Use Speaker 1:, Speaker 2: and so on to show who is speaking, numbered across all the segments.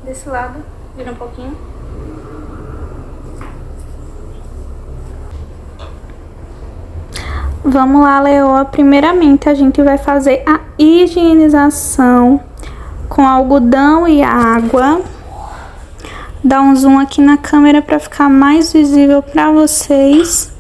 Speaker 1: Desse lado, vira um pouquinho. Vamos lá, Leoa. Primeiramente, a gente vai fazer a higienização com algodão e água. Dá um zoom aqui na câmera para ficar mais visível para vocês.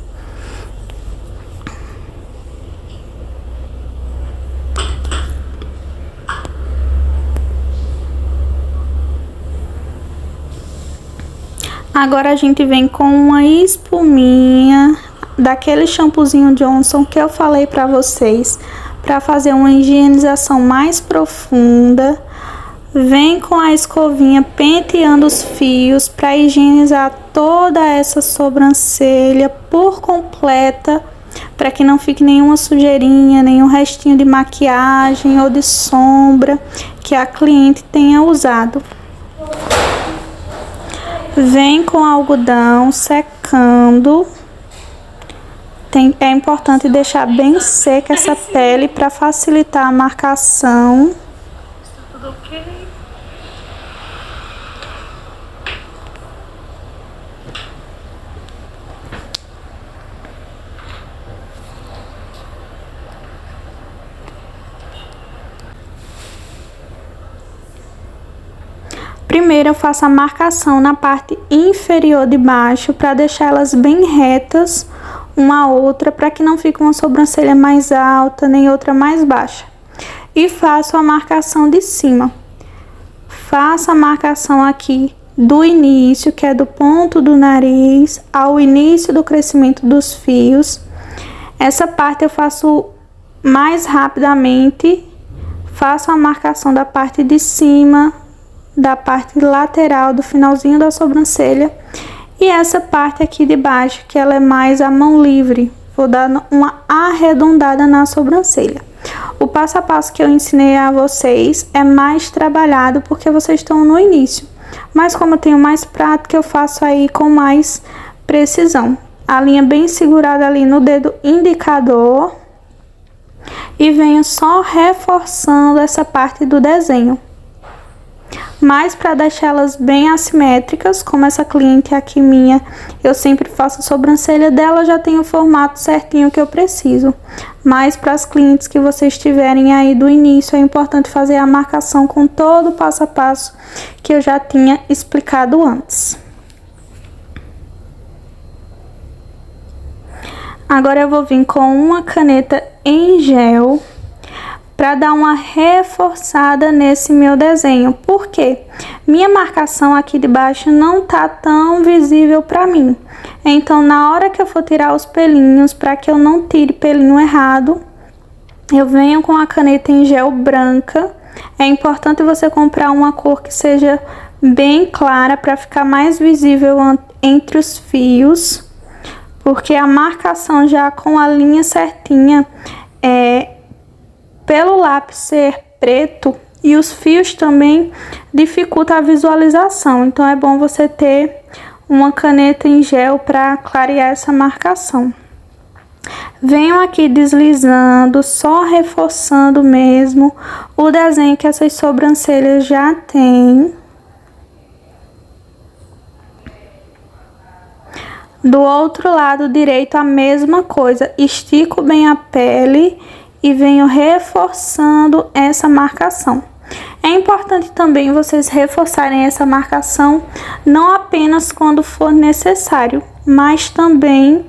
Speaker 1: Agora a gente vem com uma espuminha daquele shampoozinho Johnson que eu falei para vocês, para fazer uma higienização mais profunda. Vem com a escovinha penteando os fios para higienizar toda essa sobrancelha por completa, para que não fique nenhuma sujeirinha, nenhum restinho de maquiagem ou de sombra que a cliente tenha usado. Vem com algodão secando. É importante deixar bem seca essa pele para facilitar a marcação.
Speaker 2: Está tudo ok?
Speaker 1: Primeiro eu faço a marcação na parte inferior de baixo para deixar elas bem retas uma a outra, para que não fique uma sobrancelha mais alta nem outra mais baixa. E faço a marcação de cima. Faço a marcação aqui do início, que é do ponto do nariz ao início do crescimento dos fios. Essa parte eu faço mais rapidamente. Faço a marcação da parte de cima, da parte lateral do finalzinho da sobrancelha, e essa parte aqui de baixo, que ela é mais a mão livre. Vou dar uma arredondada na sobrancelha. O passo a passo que eu ensinei a vocês é mais trabalhado porque vocês estão no início, mas como eu tenho mais prática, eu faço aí com mais precisão. A linha bem segurada ali no dedo indicador e venho só reforçando essa parte do desenho. Mas para deixar elas bem assimétricas, como essa cliente aqui minha, eu sempre faço a sobrancelha dela, já tem o formato certinho que eu preciso. Mas para as clientes que vocês tiverem aí do início, é importante fazer a marcação com todo o passo a passo que eu já tinha explicado antes. Agora eu vou vir com uma caneta em gel para dar uma reforçada nesse meu desenho. Por quê? Minha marcação aqui de baixo não tá tão visível para mim. Então, na hora que eu for tirar os pelinhos, para que eu não tire pelinho errado, eu venho com a caneta em gel branca. É importante você comprar uma cor que seja bem clara para ficar mais visível entre os fios, porque a marcação já com a linha certinha pelo lápis ser preto e os fios também dificulta a visualização. Então é bom você ter uma caneta em gel para clarear essa marcação. Venho aqui deslizando, só reforçando mesmo o desenho que essas sobrancelhas já têm. Do outro lado direito a mesma coisa, estico bem a pele e venho reforçando essa marcação. É importante também vocês reforçarem essa marcação não apenas quando for necessário, mas também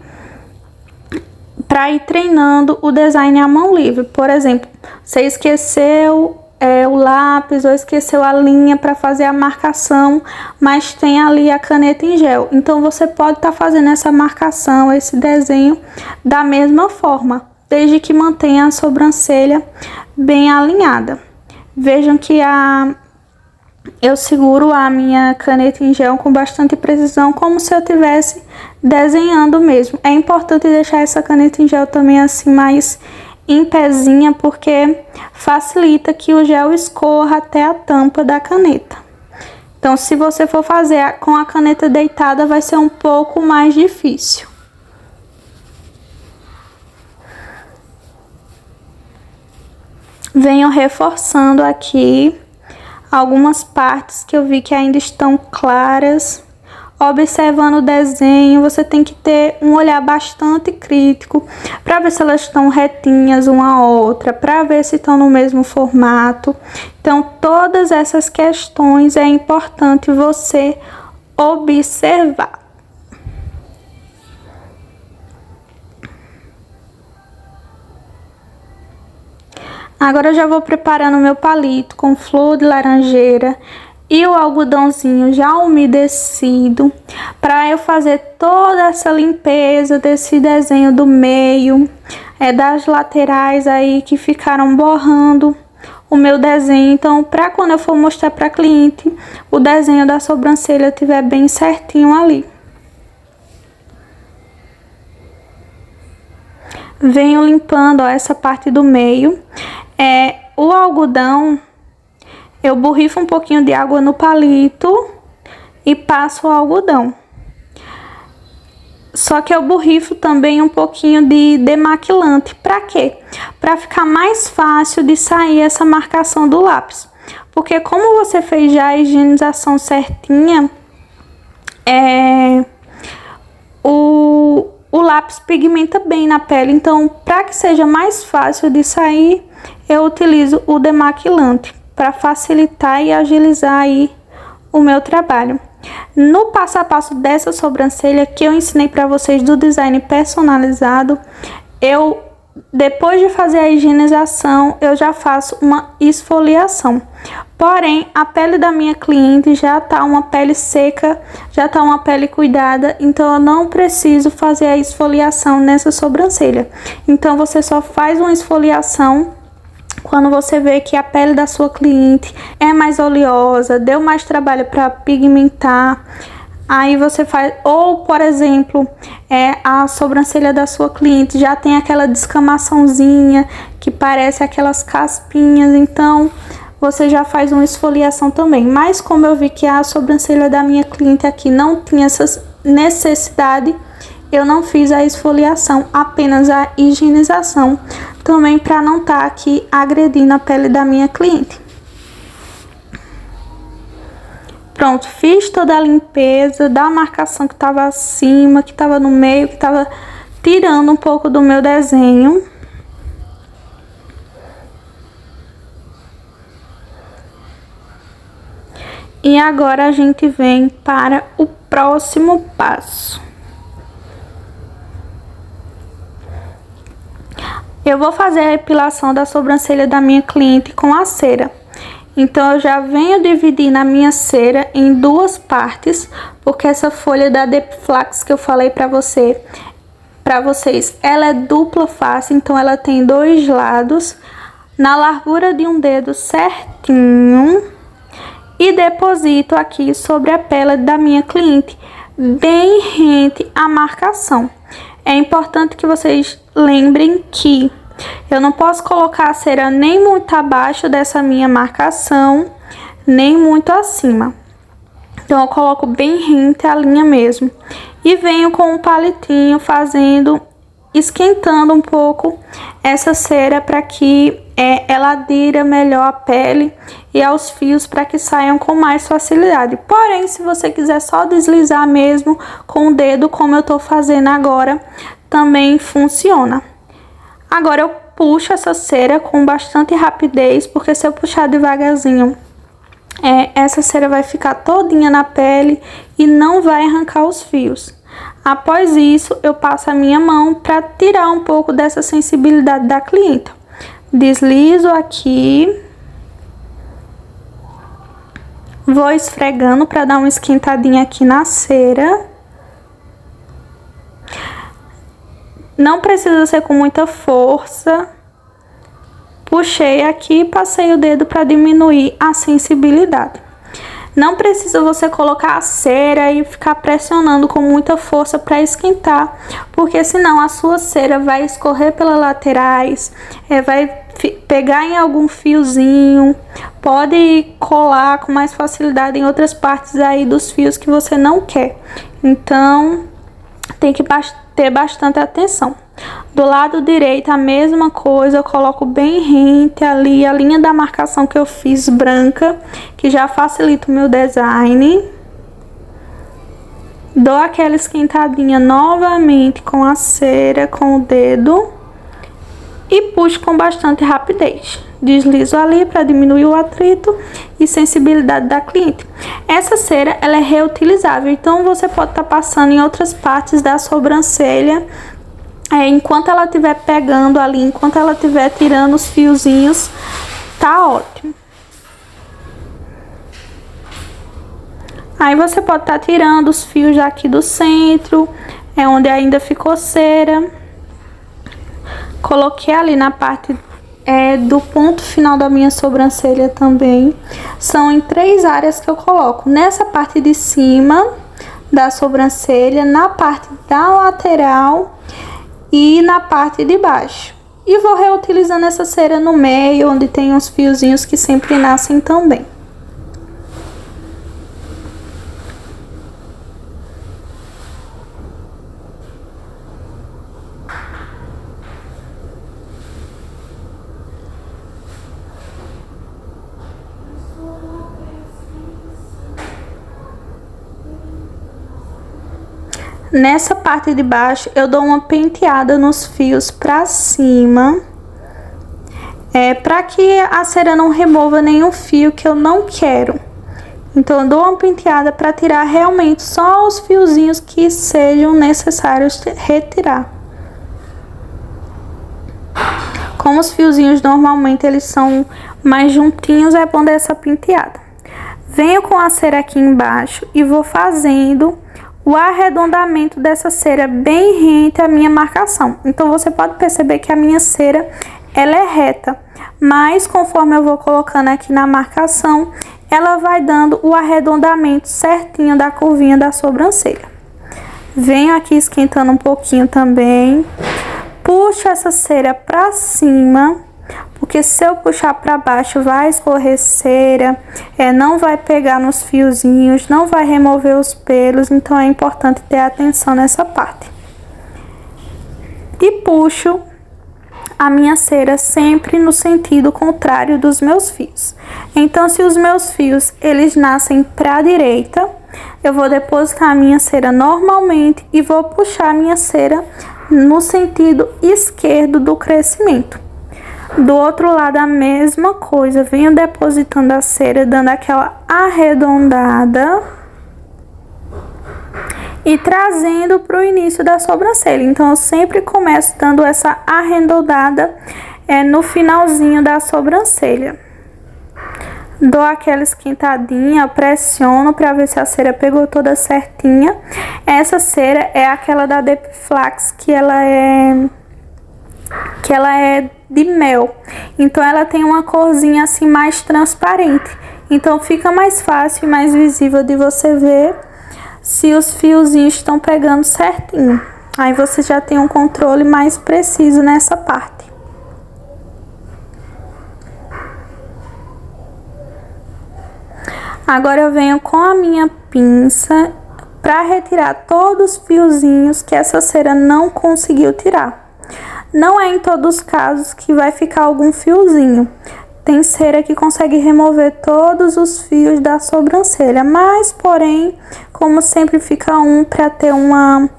Speaker 1: para ir treinando o design à mão livre. Por exemplo, você esqueceu o lápis ou esqueceu a linha para fazer a marcação, mas tem ali a caneta em gel. Então você pode estar fazendo essa marcação, esse desenho da mesma forma, desde que mantenha a sobrancelha bem alinhada. Vejam que eu seguro a minha caneta em gel com bastante precisão, como se eu estivesse desenhando mesmo. É importante deixar essa caneta em gel também assim mais em pezinha, porque facilita que o gel escorra até a tampa da caneta. Então, se você for fazer com a caneta deitada, vai ser um pouco mais difícil. Venho reforçando aqui algumas partes que eu vi que ainda estão claras. Observando o desenho, você tem que ter um olhar bastante crítico para ver se elas estão retinhas uma a outra, para ver se estão no mesmo formato. Então, todas essas questões é importante você observar. Agora eu já vou preparando o meu palito com flor de laranjeira e o algodãozinho já umedecido para eu fazer toda essa limpeza desse desenho do meio, das laterais aí que ficaram borrando o meu desenho. Então, para quando eu for mostrar para cliente, o desenho da sobrancelha estiver bem certinho ali. Venho limpando, ó, essa parte do meio. O algodão, eu borrifo um pouquinho de água no palito e passo o algodão. Só que eu borrifo também um pouquinho de demaquilante. Pra quê? Pra ficar mais fácil de sair essa marcação do lápis. Porque como você fez já a higienização certinha, o lápis pigmenta bem na pele. Então, para que seja mais fácil de sair, eu utilizo o demaquilante para facilitar e agilizar aí o meu trabalho. No passo a passo dessa sobrancelha que eu ensinei para vocês do design personalizado, depois de fazer a higienização, eu já faço uma esfoliação. Porém, a pele da minha cliente já tá uma pele seca, já tá uma pele cuidada, então eu não preciso fazer a esfoliação nessa sobrancelha. Então, você só faz uma esfoliação quando você vê que a pele da sua cliente é mais oleosa, deu mais trabalho para pigmentar. Aí você faz, ou por exemplo, a sobrancelha da sua cliente já tem aquela descamaçãozinha que parece aquelas caspinhas, então você já faz uma esfoliação também. Mas como eu vi que a sobrancelha da minha cliente aqui não tinha essa necessidade, eu não fiz a esfoliação, apenas a higienização, também para não estar aqui agredindo a pele da minha cliente. Pronto, fiz toda a limpeza da marcação que estava acima, que estava no meio, que estava tirando um pouco do meu desenho. E agora a gente vem para o próximo passo. Eu vou fazer a epilação da sobrancelha da minha cliente com a cera. Então, eu já venho dividindo a minha cera em duas partes, porque essa folha da Depflax que eu falei para vocês, ela é dupla face, então ela tem dois lados, na largura de um dedo certinho, e deposito aqui sobre a pele da minha cliente, bem rente à marcação. É importante que vocês lembrem que eu não posso colocar a cera nem muito abaixo dessa minha marcação, nem muito acima. Então, eu coloco bem rente à linha mesmo. E venho com um palitinho esquentando um pouco essa cera para que ela adira melhor à pele e aos fios para que saiam com mais facilidade. Porém, se você quiser só deslizar mesmo com o dedo, como eu tô fazendo agora, também funciona. Agora eu puxo essa cera com bastante rapidez, porque se eu puxar devagarzinho, essa cera vai ficar todinha na pele e não vai arrancar os fios. Após isso, eu passo a minha mão para tirar um pouco dessa sensibilidade da cliente. Deslizo aqui. Vou esfregando para dar uma esquentadinha aqui na cera. Não precisa ser com muita força. Puxei aqui e passei o dedo para diminuir a sensibilidade. Não precisa você colocar a cera e ficar pressionando com muita força para esquentar, porque senão a sua cera vai escorrer pelas laterais, vai pegar em algum fiozinho, pode colar com mais facilidade em outras partes aí dos fios que você não quer. Então, tem que ter bastante atenção. Do lado direito a mesma coisa, eu coloco bem rente ali a linha da marcação que eu fiz branca, que já facilita o meu design. Dou aquela esquentadinha novamente com a cera, com o dedo e puxo com bastante rapidez. Deslizo ali para diminuir o atrito e sensibilidade da cliente. Essa cera, ela é reutilizável, então você pode estar passando em outras partes da sobrancelha. Enquanto ela estiver pegando ali, enquanto ela estiver tirando os fiozinhos, tá ótimo. Aí você pode estar tirando os fios aqui do centro, onde ainda ficou cera. Coloquei ali na parte do ponto final da minha sobrancelha também. São em 3 áreas que eu coloco. Nessa parte de cima da sobrancelha, na parte da lateral e na parte de baixo. E vou reutilizando essa cera no meio, onde tem uns fiozinhos que sempre nascem também. Nessa parte de baixo, eu dou uma penteada nos fios pra cima, pra que a cera não remova nenhum fio que eu não quero. Então, eu dou uma penteada pra tirar realmente só os fiozinhos que sejam necessários retirar. Como os fiozinhos normalmente eles são mais juntinhos, é bom dar essa penteada. Venho com a cera aqui embaixo e vou fazendo o arredondamento dessa cera bem rente à minha marcação. Então, você pode perceber que a minha cera, ela é reta, mas conforme eu vou colocando aqui na marcação, ela vai dando o arredondamento certinho da curvinha da sobrancelha. Venho aqui esquentando um pouquinho também, puxo essa cera pra cima, porque se eu puxar para baixo vai escorrer cera, não vai pegar nos fiozinhos, não vai remover os pelos, então é importante ter atenção nessa parte. E puxo a minha cera sempre no sentido contrário dos meus fios. Então, se os meus fios eles nascem para a direita, eu vou depositar a minha cera normalmente e vou puxar a minha cera no sentido esquerdo do crescimento. Do outro lado a mesma coisa, venho depositando a cera, dando aquela arredondada e trazendo para o início da sobrancelha. Então, eu sempre começo dando essa arredondada no finalzinho da sobrancelha. Dou aquela esquentadinha, pressiono para ver se a cera pegou toda certinha. Essa cera é aquela da Depflax, que ela é de mel, então ela tem uma corzinha assim mais transparente, então fica mais fácil e mais visível de você ver se os fiozinhos estão pegando certinho. Aí você já tem um controle mais preciso nessa parte. Agora eu venho com a minha pinça para retirar todos os fiozinhos que essa cera não conseguiu tirar. Não é em todos os casos que vai ficar algum fiozinho. Tem cera que consegue remover todos os fios da sobrancelha, mas porém, como sempre fica um para ter uma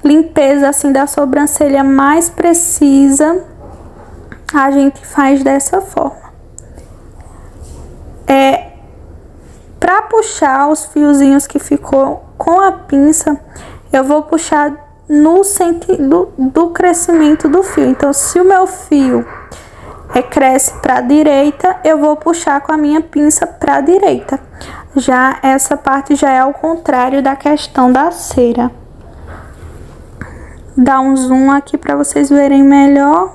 Speaker 1: limpeza assim da sobrancelha mais precisa, a gente faz dessa forma. Para puxar os fiozinhos que ficou com a pinça, eu vou puxar no sentido do crescimento do fio. Então, se o meu fio cresce para a direita, eu vou puxar com a minha pinça para a direita. Já essa parte já é ao contrário da questão da cera. Dá um zoom aqui para vocês verem melhor.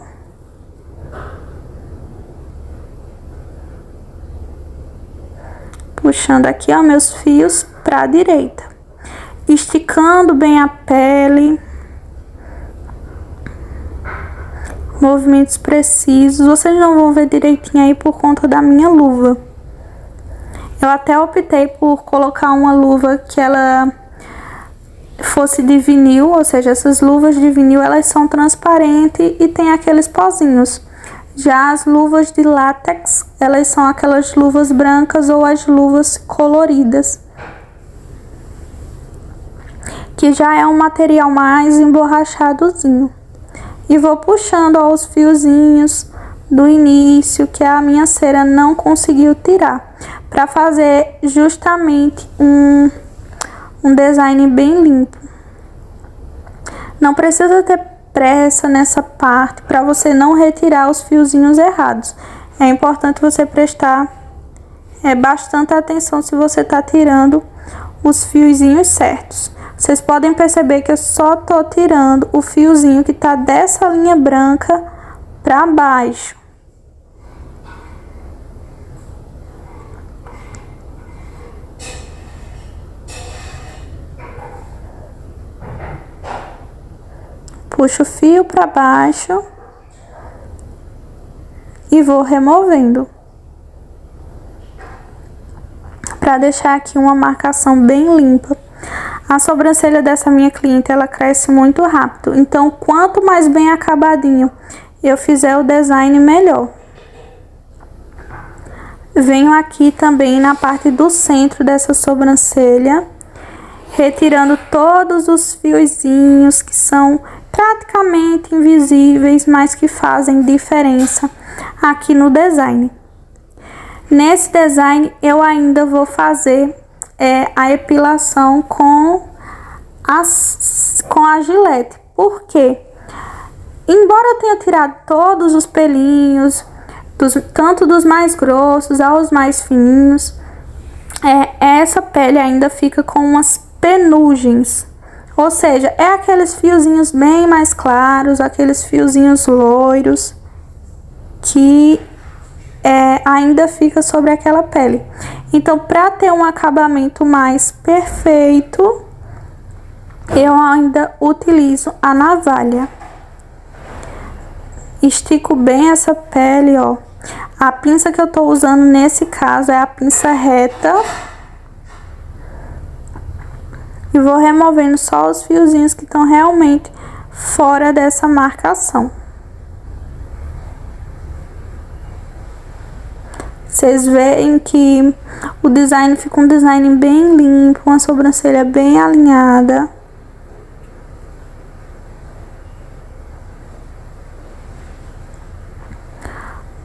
Speaker 1: Puxando aqui, ó, meus fios para a direita. Esticando bem a pele. Movimentos precisos. Vocês não vão ver direitinho aí por conta da minha luva. Eu até optei por colocar uma luva que ela fosse de vinil, ou seja, essas luvas de vinil elas são transparentes e tem aqueles pozinhos. Já as luvas de látex, elas são aquelas luvas brancas ou as luvas coloridas, que já é um material mais emborrachadozinho. E vou puxando ó, os fiozinhos do início que a minha cera não conseguiu tirar, para fazer justamente um design bem limpo. Não precisa ter pressa nessa parte para você não retirar os fiozinhos errados. É importante você prestar bastante atenção se você está tirando os fiozinhos certos. Vocês podem perceber que eu só tô tirando o fiozinho que tá dessa linha branca para baixo. Puxo o fio para baixo e vou removendo para deixar aqui uma marcação bem limpa. A sobrancelha dessa minha cliente ela cresce muito rápido, então quanto mais bem acabadinho eu fizer o design, melhor. Venho aqui também na parte do centro dessa sobrancelha, retirando todos os fiozinhos que são praticamente invisíveis, mas que fazem diferença aqui no design. Nesse design eu ainda vou fazer a epilação com a Gillette. Por quê? Embora eu tenha tirado todos os pelinhos, tanto dos mais grossos aos mais fininhos, essa pele ainda fica com umas penugens. Ou seja, é aqueles fiozinhos bem mais claros, aqueles fiozinhos loiros que ainda fica sobre aquela pele. Então, para ter um acabamento mais perfeito, eu ainda utilizo a navalha. Estico bem essa pele, ó. A pinça que eu tô usando nesse caso é a pinça reta. E vou removendo só os fiozinhos que estão realmente fora dessa marcação. Vocês veem que o design fica um design bem limpo, uma sobrancelha bem alinhada.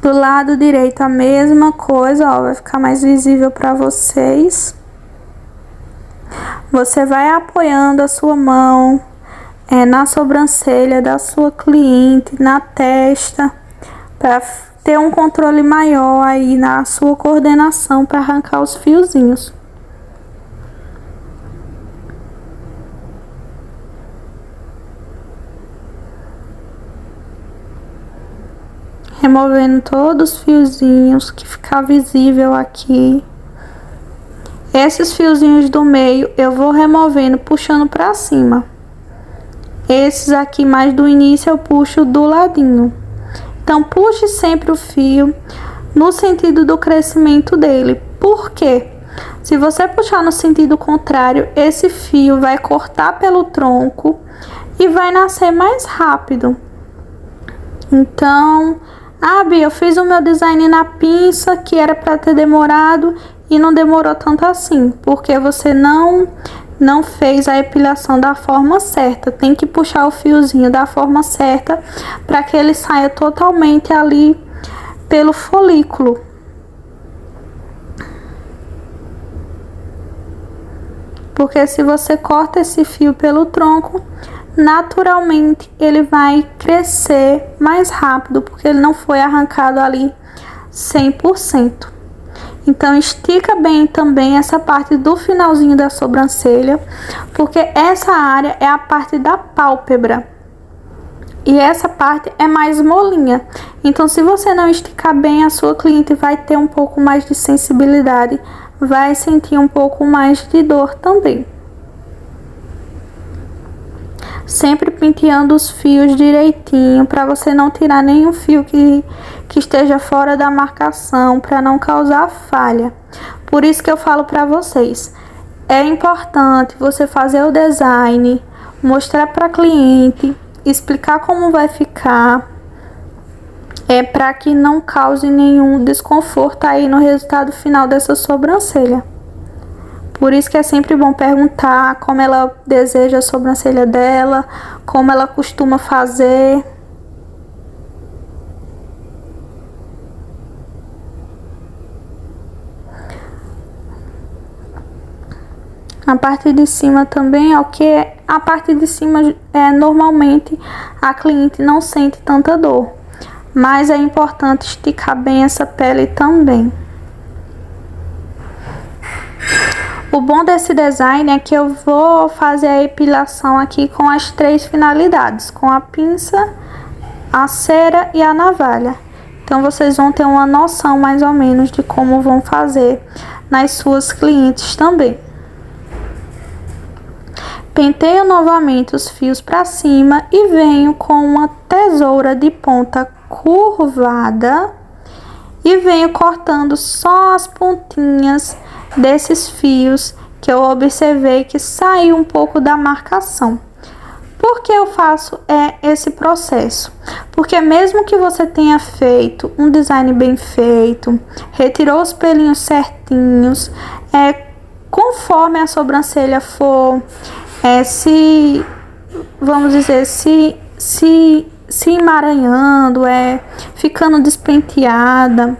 Speaker 1: Do lado direito a mesma coisa, ó, vai ficar mais visível para vocês. Você vai apoiando a sua mão na sobrancelha da sua cliente, na testa, para ter um controle maior aí na sua coordenação para arrancar os fiozinhos. Removendo todos os fiozinhos que ficar visível aqui. Esses fiozinhos do meio eu vou removendo, puxando para cima. Esses aqui mais do início eu puxo do ladinho. Então, puxe sempre o fio no sentido do crescimento dele. Por quê? Se você puxar no sentido contrário, esse fio vai cortar pelo tronco e vai nascer mais rápido. Então, Bia, eu fiz o meu design na pinça, que era para ter demorado e não demorou tanto assim, porque você não fez a epilação da forma certa. Tem que puxar o fiozinho da forma certa para que ele saia totalmente ali pelo folículo. Porque se você corta esse fio pelo tronco, naturalmente ele vai crescer mais rápido, porque ele não foi arrancado ali 100%. Então, estica bem também essa parte do finalzinho da sobrancelha, porque essa área é a parte da pálpebra. E essa parte é mais molinha. Então, se você não esticar bem, a sua cliente vai ter um pouco mais de sensibilidade, vai sentir um pouco mais de dor também. Sempre penteando os fios direitinho, para você não tirar nenhum fio que esteja fora da marcação, para não causar falha. Por isso que eu falo para vocês, é importante você fazer o design, mostrar para cliente, explicar como vai ficar, para que não cause nenhum desconforto aí no resultado final dessa sobrancelha. Por isso que é sempre bom perguntar como ela deseja a sobrancelha dela, como ela costuma fazer. A parte de cima também, a parte de cima normalmente a cliente não sente tanta dor, mas é importante esticar bem essa pele também. O bom desse design é que eu vou fazer a epilação aqui com as 3 finalidades, com a pinça, a cera e a navalha. Então vocês vão ter uma noção mais ou menos de como vão fazer nas suas clientes também. Penteio novamente os fios para cima e venho com uma tesoura de ponta curvada e venho cortando só as pontinhas desses fios que eu observei que saiu um pouco da marcação. Por que eu faço esse processo? Porque mesmo que você tenha feito um design bem feito, retirou os pelinhos certinhos, conforme a sobrancelha for se emaranhando, ficando despenteada,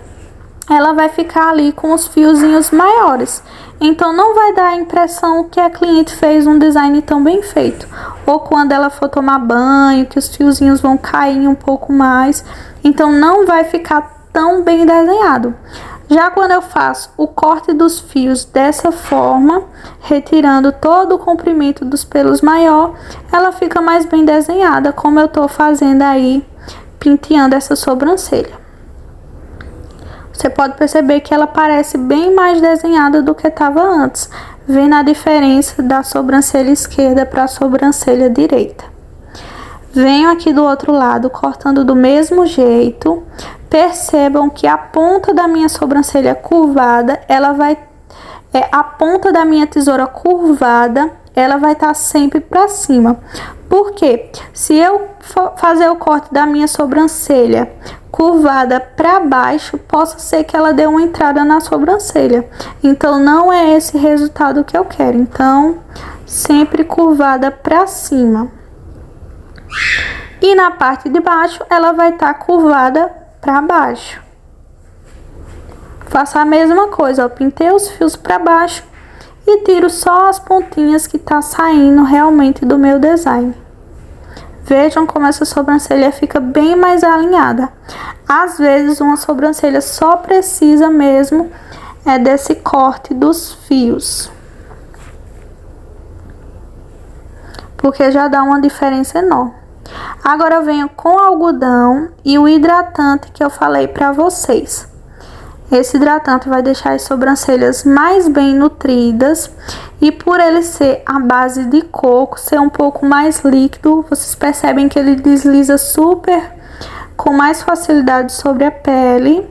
Speaker 1: ela vai ficar ali com os fiozinhos maiores. Então não vai dar a impressão que a cliente fez um design tão bem feito. Ou quando ela for tomar banho, que os fiozinhos vão cair um pouco mais. Então não vai ficar tão bem desenhado. Já quando eu faço o corte dos fios dessa forma, retirando todo o comprimento dos pelos maior, ela fica mais bem desenhada, como eu tô fazendo aí, penteando essa sobrancelha. Você pode perceber que ela parece bem mais desenhada do que estava antes, vendo a diferença da sobrancelha esquerda para a sobrancelha direita. Venho aqui do outro lado, cortando do mesmo jeito. Percebam que a ponta da minha sobrancelha curvada, a ponta da minha tesoura curvada, ela vai estar sempre para cima. Por quê? Se eu for fazer o corte da minha sobrancelha curvada para baixo, possa ser que ela dê uma entrada na sobrancelha. Então, não é esse resultado que eu quero. Então, sempre curvada para cima. E na parte de baixo, ela vai estar curvada para baixo. Faço a mesma coisa, ó, pintei os fios para baixo e tiro só as pontinhas que tá saindo realmente do meu design. Vejam como essa sobrancelha fica bem mais alinhada. Às vezes uma sobrancelha só precisa mesmo desse corte dos fios, porque já dá uma diferença enorme. Agora eu venho com o algodão e o hidratante que eu falei para vocês. Esse hidratante vai deixar as sobrancelhas mais bem nutridas. E por ele ser a base de coco, ser um pouco mais líquido, vocês percebem que ele desliza super com mais facilidade sobre a pele.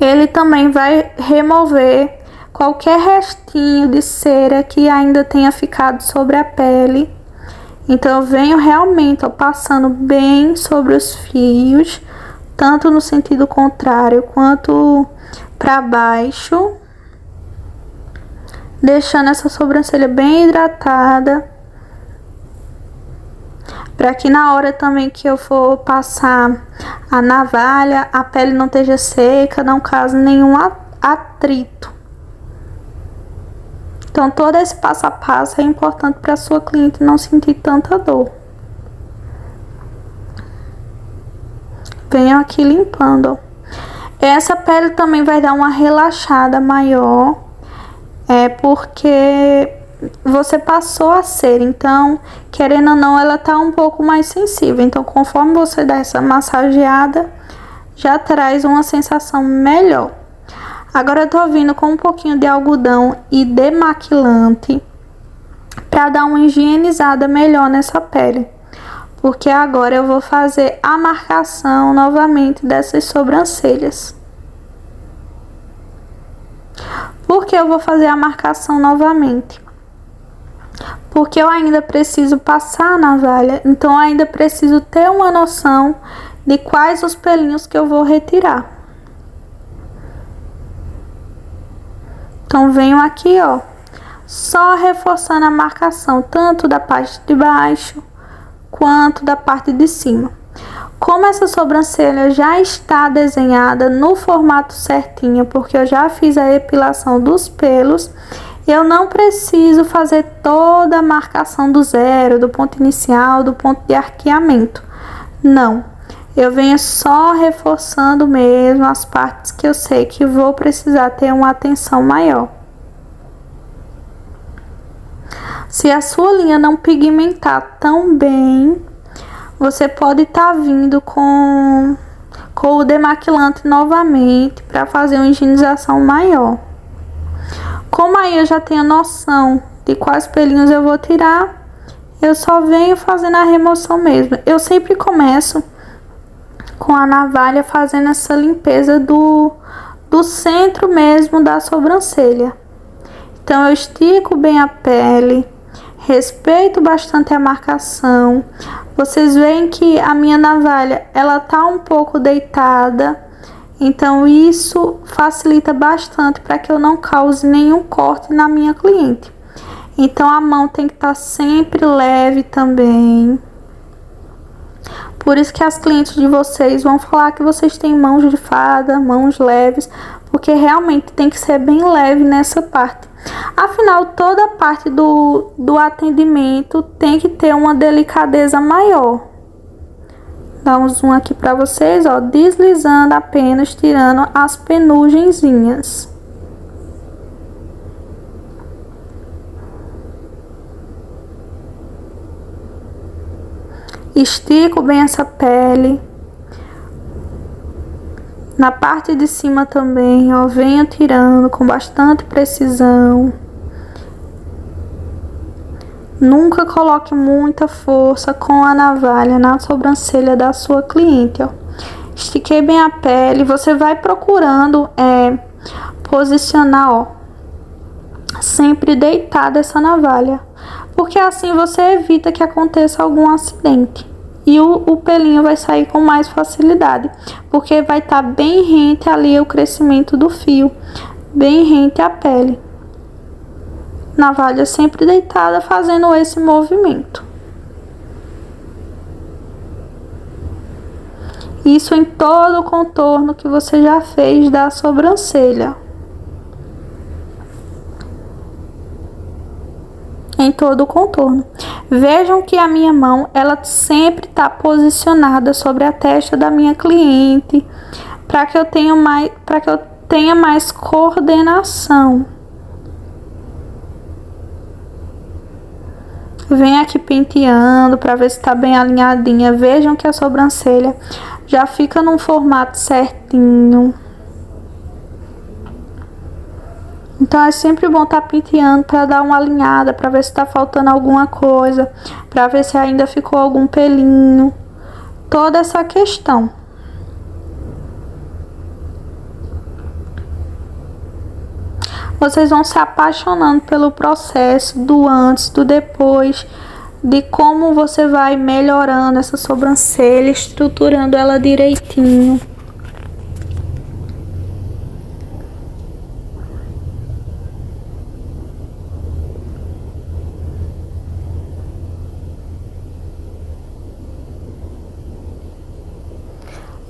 Speaker 1: Ele também vai remover qualquer restinho de cera que ainda tenha ficado sobre a pele. Então eu venho realmente passando bem sobre os fios, tanto no sentido contrário quanto para baixo, deixando essa sobrancelha bem hidratada, para que na hora também que eu for passar a navalha, a pele não esteja seca, não cause nenhum atrito. Então todo esse passo a passo é importante para a sua cliente não sentir tanta dor. Venho aqui limpando, ó. Essa pele também vai dar uma relaxada maior, porque você passou a cera, então, querendo ou não, ela tá um pouco mais sensível. Então, conforme você dá essa massageada, já traz uma sensação melhor. Agora eu tô vindo com um pouquinho de algodão e demaquilante para dar uma higienizada melhor nessa pele. Porque agora eu vou fazer a marcação novamente dessas sobrancelhas. Porque eu vou fazer a marcação novamente. Porque eu ainda preciso passar a navalha, então eu ainda preciso ter uma noção de quais os pelinhos que eu vou retirar. Então venho aqui, ó, só reforçando a marcação, tanto da parte de baixo quanto da parte de cima. Como essa sobrancelha já está desenhada no formato certinho, porque eu já fiz a epilação dos pelos, eu não preciso fazer toda a marcação do zero, do ponto inicial, do ponto de arqueamento. Não, eu venho só reforçando mesmo as partes que eu sei que vou precisar ter uma atenção maior. Se a sua linha não pigmentar tão bem, você pode estar vindo com o demaquilante novamente para fazer uma higienização maior. Como aí eu já tenho noção de quais pelinhos eu vou tirar, eu só venho fazendo a remoção mesmo. Eu sempre começo com a navalha fazendo essa limpeza do centro mesmo da sobrancelha. Então eu estico bem a pele, respeito bastante a marcação. Vocês veem que a minha navalha, ela tá um pouco deitada, então isso facilita bastante para que eu não cause nenhum corte na minha cliente. Então a mão tem que estar sempre leve também. Por isso que as clientes de vocês vão falar que vocês têm mãos de fada, mãos leves, porque realmente tem que ser bem leve nessa parte. Afinal, toda parte do atendimento tem que ter uma delicadeza maior. Dá um zoom aqui para vocês, ó, deslizando apenas, tirando as penugenzinhas. Estico bem essa pele. Na parte de cima também, ó, venho tirando com bastante precisão. Nunca coloque muita força com a navalha na sobrancelha da sua cliente, ó. Estiquei bem a pele, você vai procurando posicionar, ó, sempre deitada essa navalha, porque assim você evita que aconteça algum acidente. E o pelinho vai sair com mais facilidade, porque vai estar bem rente ali o crescimento do fio, bem rente à pele. Navalha sempre deitada, fazendo esse movimento. Isso em todo o contorno que você já fez da sobrancelha. Em todo o contorno. Vejam que a minha mão, ela sempre está posicionada sobre a testa da minha cliente, para que eu tenha mais coordenação. Venho aqui penteando para ver se está bem alinhadinha. Vejam que a sobrancelha já fica num formato certinho. Então é sempre bom estar penteando para dar uma alinhada, para ver se está faltando alguma coisa, para ver se ainda ficou algum pelinho. Toda essa questão. Vocês vão se apaixonando pelo processo do antes, do depois, de como você vai melhorando essa sobrancelha, estruturando ela direitinho.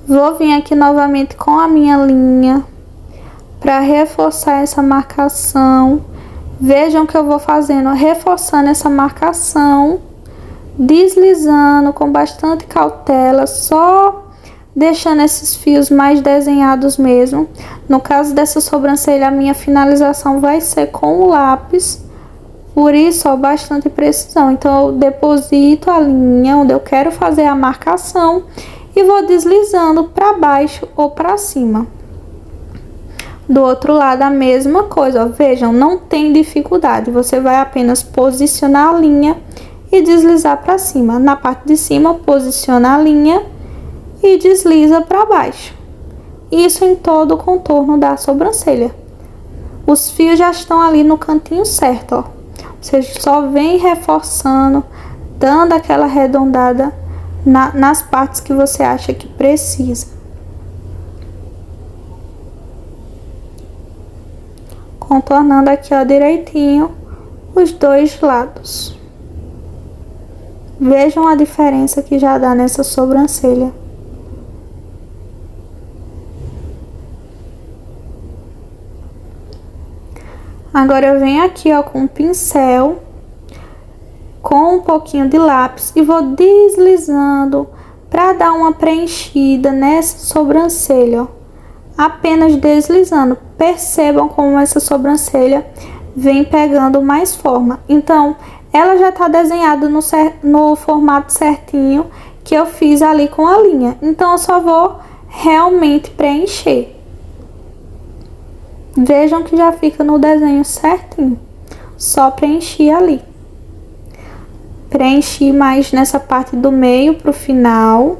Speaker 1: Vou vir aqui novamente com a minha linha para reforçar essa marcação. Vejam que eu vou fazendo, reforçando essa marcação, deslizando com bastante cautela, só deixando esses fios mais desenhados mesmo. No caso dessa sobrancelha, a minha finalização vai ser com o lápis, por isso, ó, bastante precisão. Então eu deposito a linha onde eu quero fazer a marcação e vou deslizando para baixo ou para cima. Do outro lado a mesma coisa, ó. Vejam, não tem dificuldade, você vai apenas posicionar a linha e deslizar para cima. Na parte de cima, posiciona a linha e desliza para baixo. Isso em todo o contorno da sobrancelha. Os fios já estão ali no cantinho certo, ó. Você só vem reforçando, dando aquela arredondada nas partes que você acha que precisa. Contornando aqui, ó, direitinho os dois lados. Vejam a diferença que já dá nessa sobrancelha. Agora eu venho aqui, ó, com um pincel, com um pouquinho de lápis e vou deslizando para dar uma preenchida nessa sobrancelha, ó. Apenas deslizando. Percebam como essa sobrancelha vem pegando mais forma. Então, ela já tá desenhada no formato certinho que eu fiz ali com a linha. Então, eu só vou realmente preencher. Vejam que já fica no desenho certinho. Só preencher ali. Preenchi mais nessa parte do meio pro final.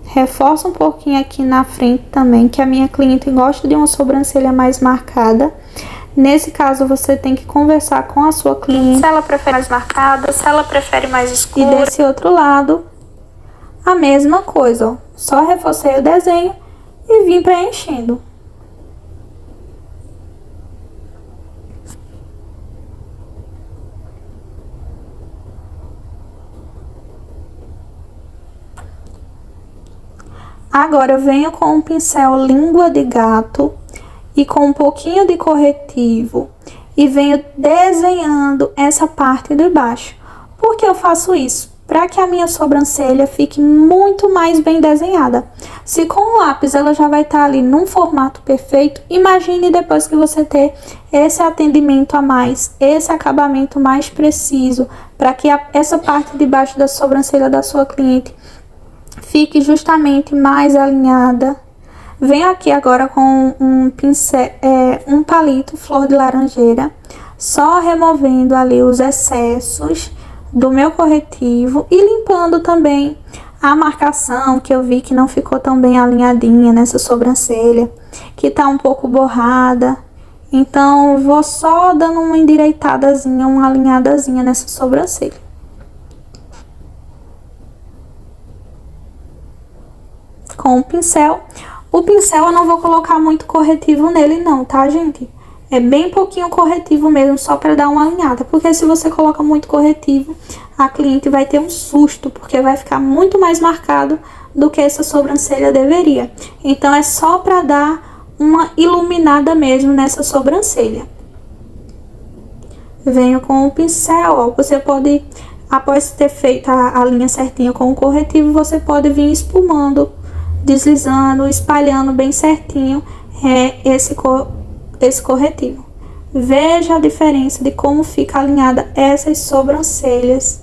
Speaker 1: Reforça um pouquinho aqui na frente também, que a minha cliente gosta de uma sobrancelha mais marcada. Nesse caso, você tem que conversar com a sua cliente.
Speaker 2: Se ela prefere mais marcada, se ela prefere mais escura.
Speaker 1: E desse outro lado, a mesma coisa, ó. Só reforcei o desenho e vim preenchendo. Agora eu venho com um pincel língua de gato e com um pouquinho de corretivo e venho desenhando essa parte de baixo. Por que eu faço isso? Para que a minha sobrancelha fique muito mais bem desenhada. Se com o lápis ela já vai estar ali num formato perfeito, imagine depois que você ter esse atendimento a mais, esse acabamento mais preciso, para que essa parte de baixo da sobrancelha da sua cliente fique justamente mais alinhada. Venho aqui agora com um pincel, um palito flor de laranjeira, só removendo ali os excessos do meu corretivo e limpando também a marcação que eu vi que não ficou tão bem alinhadinha nessa sobrancelha, que tá um pouco borrada. Então, vou só dando uma endireitadazinha, uma alinhadazinha nessa sobrancelha. Com o pincel. O pincel eu não vou colocar muito corretivo nele não, tá, gente? É bem pouquinho corretivo mesmo, só pra dar uma alinhada. Porque se você coloca muito corretivo, a cliente vai ter um susto, porque vai ficar muito mais marcado do que essa sobrancelha deveria. Então, é só pra dar uma iluminada mesmo nessa sobrancelha. Venho com o pincel, ó. Você pode, após ter feito a linha certinha com o corretivo, você pode vir espumando, deslizando, espalhando bem certinho esse corretivo. Veja a diferença de como fica alinhada essas sobrancelhas.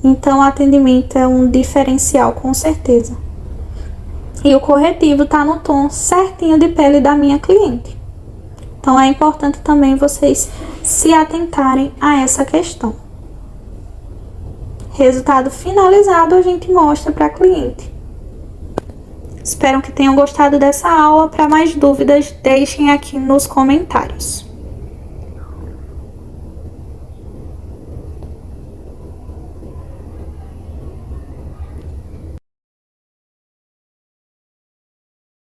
Speaker 1: Então, o atendimento é um diferencial, com certeza. E o corretivo tá no tom certinho de pele da minha cliente. Então, é importante também vocês se atentarem a essa questão. Resultado finalizado, a gente mostra para a cliente. Espero que tenham gostado dessa aula. Para mais dúvidas, deixem aqui nos comentários.